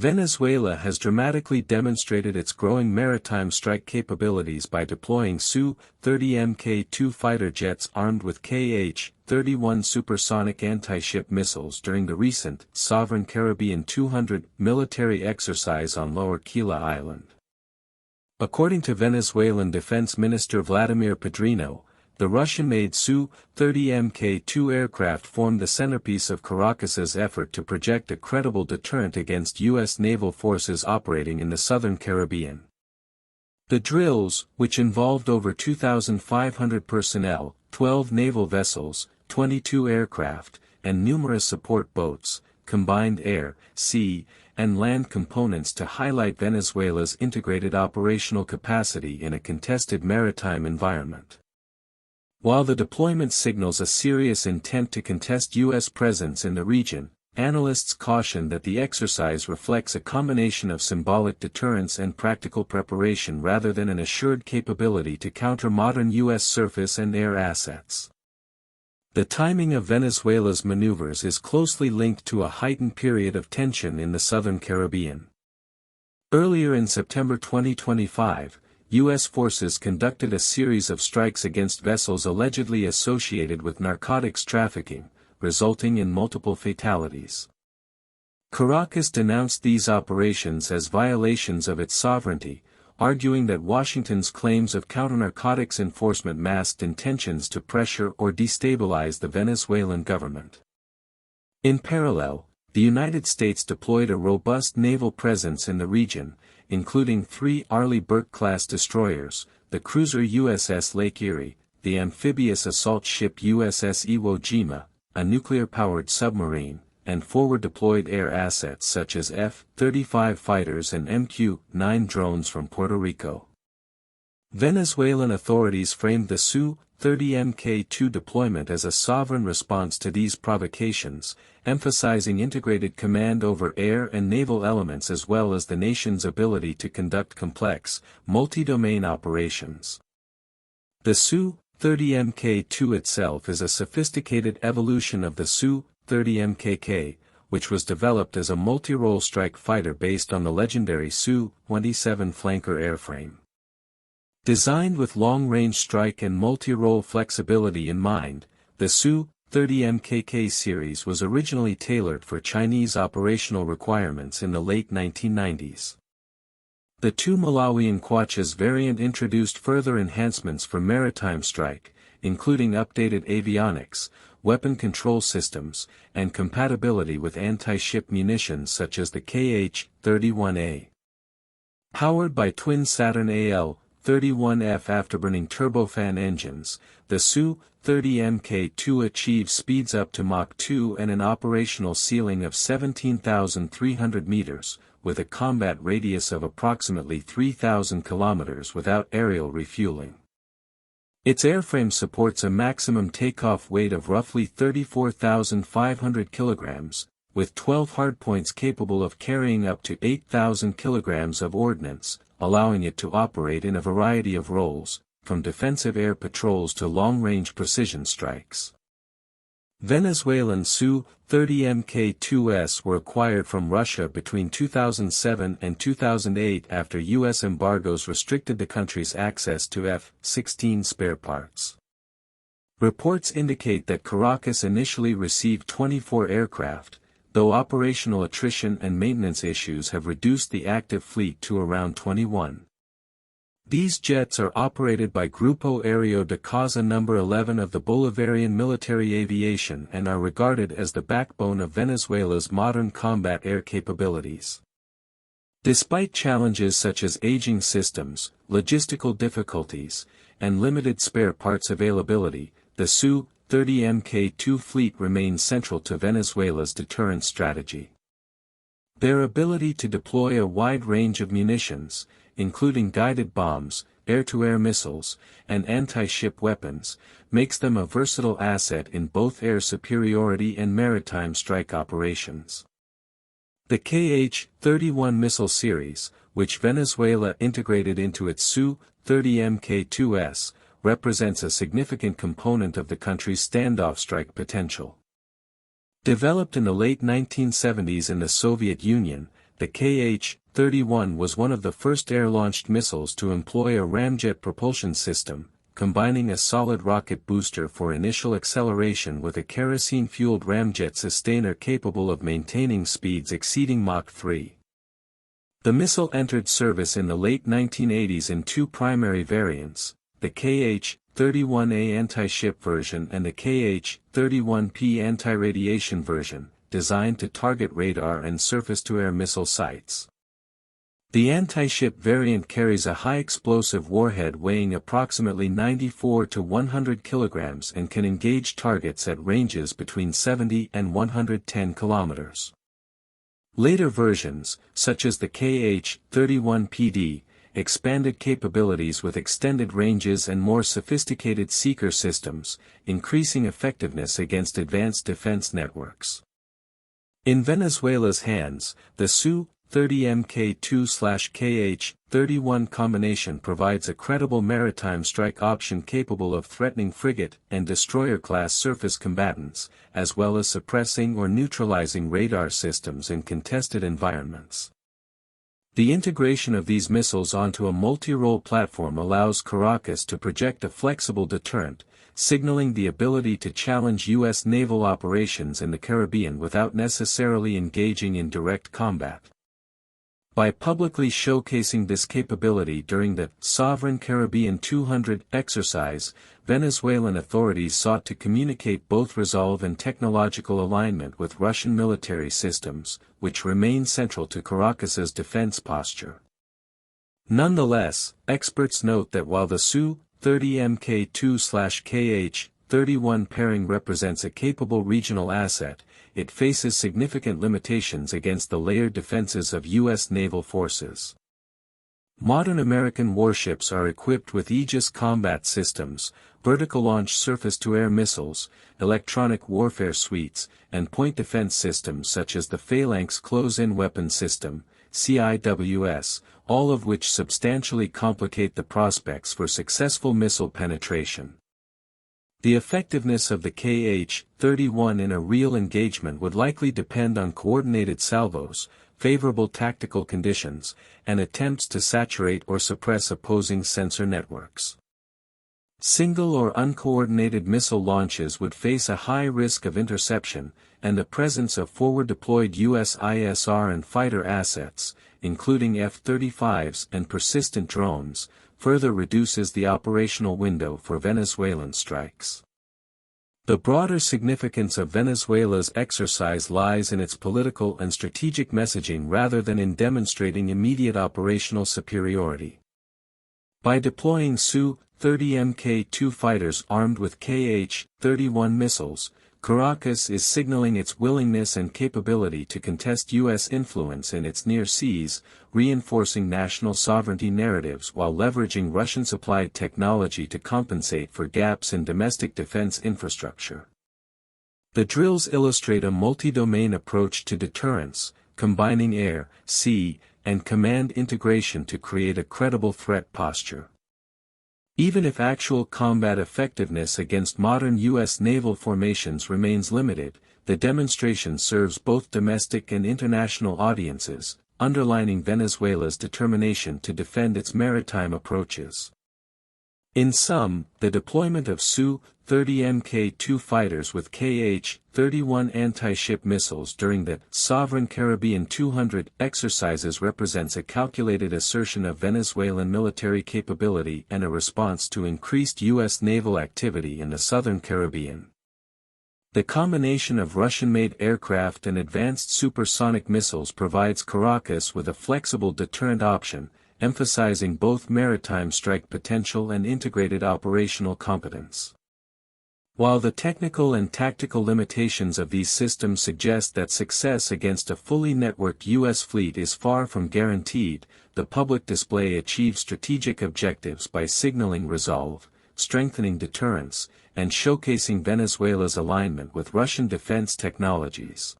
Venezuela has dramatically demonstrated its growing maritime strike capabilities by deploying Su-30MK2 fighter jets armed with Kh-31 supersonic anti-ship missiles during the recent Sovereign Caribbean 200 military exercise on Lower Quila Island. According to Venezuelan Defense Minister Vladimir Padrino, the Russian-made Su-30MK2 aircraft formed the centerpiece of Caracas's effort to project a credible deterrent against U.S. naval forces operating in the southern Caribbean. The drills, which involved over 2,500 personnel, 12 naval vessels, 22 aircraft, and numerous support boats, combined air, sea, and land components to highlight Venezuela's integrated operational capacity in a contested maritime environment. While the deployment signals a serious intent to contest U.S. presence in the region, analysts caution that the exercise reflects a combination of symbolic deterrence and practical preparation rather than an assured capability to counter modern U.S. surface and air assets. The timing of Venezuela's maneuvers is closely linked to a heightened period of tension in the southern Caribbean. Earlier in September 2025, U.S. forces conducted a series of strikes against vessels allegedly associated with narcotics trafficking, resulting in multiple fatalities. Caracas denounced these operations as violations of its sovereignty, arguing that Washington's claims of counter-narcotics enforcement masked intentions to pressure or destabilize the Venezuelan government. In parallel, the United States deployed a robust naval presence in the region, including 3 Arleigh Burke-class destroyers, the cruiser USS Lake Erie, the amphibious assault ship USS Iwo Jima, a nuclear-powered submarine, and forward-deployed air assets such as F-35 fighters and MQ-9 drones from Puerto Rico. Venezuelan authorities framed the Su-30MK2 deployment as a sovereign response to these provocations, emphasizing integrated command over air and naval elements as well as the nation's ability to conduct complex, multi-domain operations. The Su-30MK2 itself is a sophisticated evolution of the Su-30MKK, which was developed as a multi-role strike fighter based on the legendary Su-27 flanker airframe. Designed with long-range strike and multi-role flexibility in mind, the Su-30MKK series was originally tailored for Chinese operational requirements in the late 1990s. The 2 Malawian Quachas variant introduced further enhancements for maritime strike, including updated avionics, weapon control systems, and compatibility with anti-ship munitions such as the Kh-31A. Powered by twin Saturn AL-31F afterburning turbofan engines, the Su-30MK2 achieves speeds up to Mach 2 and an operational ceiling of 17,300 meters, with a combat radius of approximately 3,000 kilometers without aerial refueling. Its airframe supports a maximum takeoff weight of roughly 34,500 kilograms, with 12 hardpoints capable of carrying up to 8,000 kilograms of ordnance, allowing it to operate in a variety of roles, from defensive air patrols to long-range precision strikes. Venezuelan Su-30MK2s were acquired from Russia between 2007 and 2008 after U.S. embargoes restricted the country's access to F-16 spare parts. Reports indicate that Caracas initially received 24 aircraft, though operational attrition and maintenance issues have reduced the active fleet to around 21. These jets are operated by Grupo Aéreo de Causa No. 11 of the Bolivarian military aviation and are regarded as the backbone of Venezuela's modern combat air capabilities. Despite challenges such as aging systems, logistical difficulties, and limited spare parts availability, the Su-30MK2 fleet remains central to Venezuela's deterrence strategy. Their ability to deploy a wide range of munitions, including guided bombs, air-to-air missiles, and anti-ship weapons, makes them a versatile asset in both air superiority and maritime strike operations. The Kh-31 missile series, which Venezuela integrated into its Su-30MK2s, represents a significant component of the country's standoff strike potential. Developed in the late 1970s in the Soviet Union, the Kh-31 was one of the first air-launched missiles to employ a ramjet propulsion system, combining a solid rocket booster for initial acceleration with a kerosene-fueled ramjet sustainer capable of maintaining speeds exceeding Mach 3. The missile entered service in the late 1980s in two primary variants, the Kh-31A anti-ship version and the Kh-31P anti-radiation version, designed to target radar and surface-to-air missile sites. The anti-ship variant carries a high-explosive warhead weighing approximately 94 to 100 kilograms and can engage targets at ranges between 70 and 110 kilometers. Later versions, such as the Kh-31PD, expanded capabilities with extended ranges and more sophisticated seeker systems, increasing effectiveness against advanced defense networks. In Venezuela's hands, the Su-30MK2/Kh-31 combination provides a credible maritime strike option capable of threatening frigate and destroyer-class surface combatants, as well as suppressing or neutralizing radar systems in contested environments. The integration of these missiles onto a multi-role platform allows Caracas to project a flexible deterrent, signaling the ability to challenge U.S. naval operations in the Caribbean without necessarily engaging in direct combat. By publicly showcasing this capability during the Sovereign Caribbean 200 exercise, Venezuelan authorities sought to communicate both resolve and technological alignment with Russian military systems, which remain central to Caracas's defense posture. Nonetheless, experts note that while the Su-30MK2/Kh-31 pairing represents a capable regional asset, it faces significant limitations against the layered defenses of U.S. naval forces. Modern American warships are equipped with Aegis combat systems, vertical launch surface-to-air missiles, electronic warfare suites, and point defense systems such as the Phalanx Close-In Weapon System, CIWS, all of which substantially complicate the prospects for successful missile penetration. The effectiveness of the Kh-31 in a real engagement would likely depend on coordinated salvos, favorable tactical conditions, and attempts to saturate or suppress opposing sensor networks. Single or uncoordinated missile launches would face a high risk of interception, and the presence of forward-deployed U.S. ISR and fighter assets, including F-35s and persistent drones, further reduces the operational window for Venezuelan strikes. The broader significance of Venezuela's exercise lies in its political and strategic messaging rather than in demonstrating immediate operational superiority. By deploying Su-30MK2 fighters armed with Kh-31 missiles, Caracas is signaling its willingness and capability to contest U.S. influence in its near seas, reinforcing national sovereignty narratives while leveraging Russian-supplied technology to compensate for gaps in domestic defense infrastructure. The drills illustrate a multi-domain approach to deterrence, combining air, sea, and command integration to create a credible threat posture. Even if actual combat effectiveness against modern U.S. naval formations remains limited, the demonstration serves both domestic and international audiences, underlining Venezuela's determination to defend its maritime approaches. In sum, the deployment of Su-30MK2 fighters with Kh-31 anti-ship missiles during the Sovereign Caribbean 200 exercises represents a calculated assertion of Venezuelan military capability and a response to increased U.S. naval activity in the Southern Caribbean. The combination of Russian-made aircraft and advanced supersonic missiles provides Caracas with a flexible deterrent option, emphasizing both maritime strike potential and integrated operational competence. While the technical and tactical limitations of these systems suggest that success against a fully networked U.S. fleet is far from guaranteed, the public display achieves strategic objectives by signaling resolve, strengthening deterrence, and showcasing Venezuela's alignment with Russian defense technologies.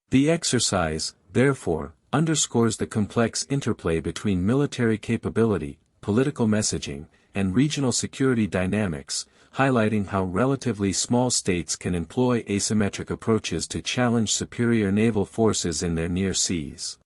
The exercise, therefore, underscores the complex interplay between military capability, political messaging, and regional security dynamics, highlighting how relatively small states can employ asymmetric approaches to challenge superior naval forces in their near seas.